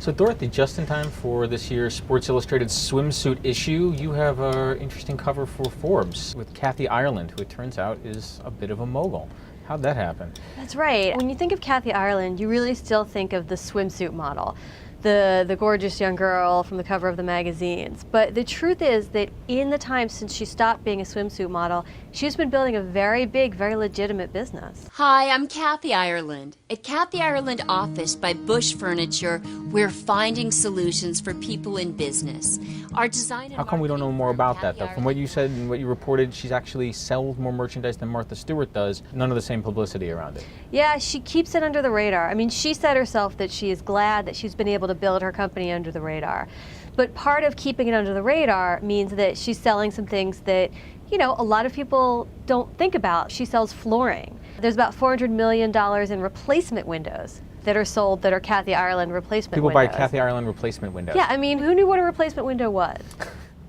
So Dorothy, just in time for this year's Sports Illustrated swimsuit issue, you have an interesting cover for Forbes with Kathy Ireland, who it turns out is a bit of a mogul. How'd that happen? That's right. When you think of Kathy Ireland, you really still think of the swimsuit model, the gorgeous young girl from the cover of the magazines. But the truth is that in the time since she stopped being a swimsuit model, she's been building a very big, very legitimate business. Hi, I'm Kathy Ireland. At Kathy Ireland Office by Bush Furniture, we're finding solutions for people in business. Our design and How come we don't know more about that, though? Kathy From what you said and what you reported, she's actually sells more merchandise than Martha Stewart does. None of the same publicity around it. Yeah, she keeps it under the radar. I mean, she said herself that she is glad that she's been able to build her company under the radar. But part of keeping it under the radar means that she's selling some things that, you know, a lot of people don't think about. She sells flooring. There's about $400 million in replacement windows that are sold that are Kathy Ireland replacement windows. People buy Kathy Ireland replacement windows. Yeah, I mean, who knew what a replacement window was?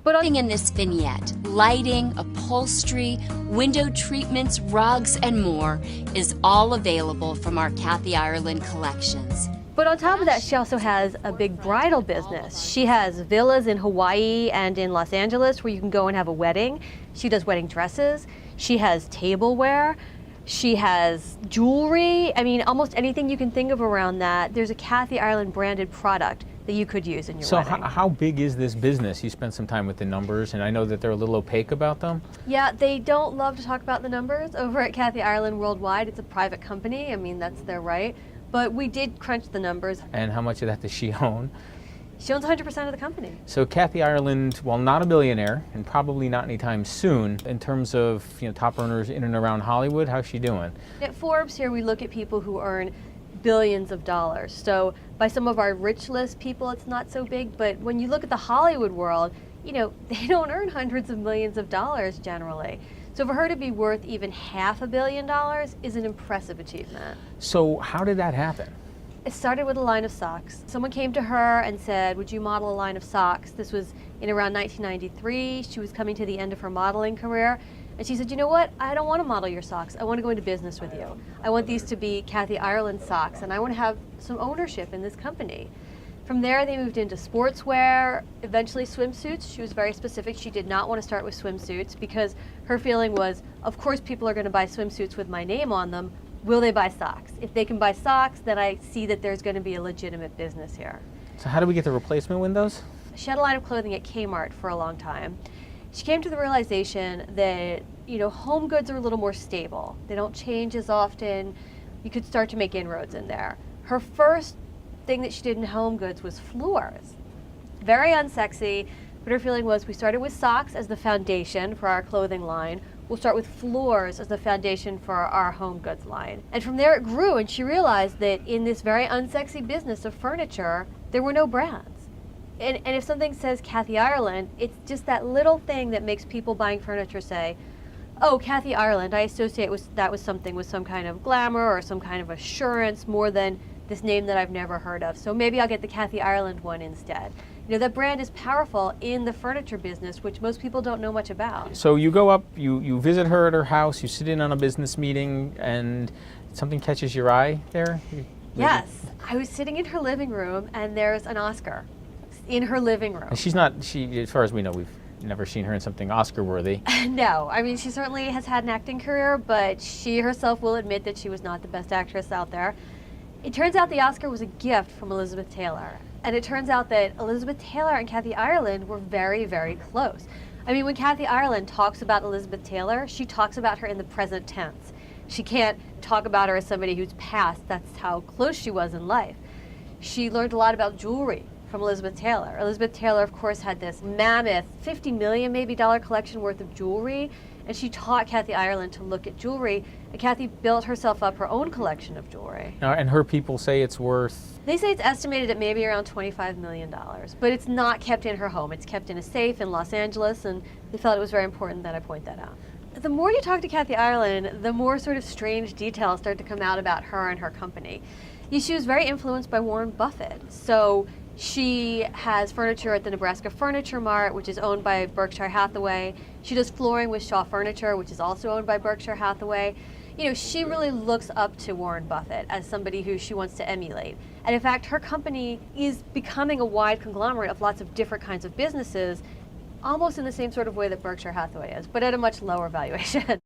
But in this vignette, lighting, upholstery, window treatments, rugs, and more is all available from our Kathy Ireland collections. But on top of that, she also has a big bridal business. She has villas in Hawaii and in Los Angeles where you can go and have a wedding. She does wedding dresses. She has tableware. She has jewelry. I mean, almost anything you can think of around that. There's a Kathy Ireland branded product that you could use in your wedding. So how big is this business? You spent some time with the numbers, and I know that they're a little opaque about them. Yeah, they don't love to talk about the numbers over at Kathy Ireland Worldwide. It's a private company. I mean, that's their right. But we did crunch the numbers. And how much of that does she own? She owns 100% of the company. So Kathy Ireland, while not a billionaire, and probably not anytime soon, in terms of top earners in and around Hollywood, how's she doing? At Forbes here, we look at people who earn billions of dollars. So by some of our rich list people, it's not so big. But when you look at the Hollywood world, they don't earn hundreds of millions of dollars generally. So for her to be worth even $500 million is an impressive achievement. So how did that happen? It started with a line of socks. Someone came to her and said, would you model a line of socks? This was in around 1993. She was coming to the end of her modeling career. And she said, you know what? I don't want to model your socks. I want to go into business with you. I want these to be Kathy Ireland socks, and I want to have some ownership in this company. From there, they moved into sportswear, eventually swimsuits. She was very specific. She did not want to start with swimsuits because her feeling was, of course people are going to buy swimsuits with my name on them. Will they buy socks? If they can buy socks, then I see that there's going to be a legitimate business here. So how do we get the replacement windows? She had a line of clothing at Kmart for a long time. She came to the realization that, home goods are a little more stable. They don't change as often. You could start to make inroads in there. Her first thing that she did in home goods was floors. Very unsexy, but her feeling was we started with socks as the foundation for our clothing line. We'll start with floors as the foundation for our home goods line. And from there it grew, and she realized that in this very unsexy business of furniture, there were no brands. And if something says Kathy Ireland, it's just that little thing that makes people buying furniture say, oh, Kathy Ireland, I associate that with something with some kind of glamour or some kind of assurance more than this name that I've never heard of. So maybe I'll get the Kathy Ireland one instead. That brand is powerful in the furniture business, which most people don't know much about. So you go up, you visit her at her house, you sit in on a business meeting, and something catches your eye there? Yes. I was sitting in her living room, and there's an Oscar in her living room. And she, as far as we know, we've never seen her in something Oscar-worthy. No. I mean, she certainly has had an acting career, but she herself will admit that she was not the best actress out there. It turns out the Oscar was a gift from Elizabeth Taylor. And it turns out that Elizabeth Taylor and Kathy Ireland were very, very close. I mean, when Kathy Ireland talks about Elizabeth Taylor, she talks about her in the present tense. She can't talk about her as somebody who's passed. That's how close she was in life. She learned a lot about jewelry from Elizabeth Taylor. Elizabeth Taylor, of course, had this mammoth $50 million maybe collection worth of jewelry, and she taught Kathy Ireland to look at jewelry, and Kathy built herself up her own collection of jewelry. And her people say it's worth? They say it's estimated at maybe around $25 million, but it's not kept in her home. It's kept in a safe in Los Angeles, and they felt it was very important that I point that out. The more you talk to Kathy Ireland, the more sort of strange details start to come out about her and her company. She was very influenced by Warren Buffett. So she has furniture at the Nebraska Furniture Mart, which is owned by Berkshire Hathaway. She does flooring with Shaw Furniture, which is also owned by Berkshire Hathaway. you know, she really looks up to Warren Buffett as somebody who she wants to emulate. And in fact, her company is becoming a wide conglomerate of lots of different kinds of businesses, almost in the same sort of way that Berkshire Hathaway is, but at a much lower valuation.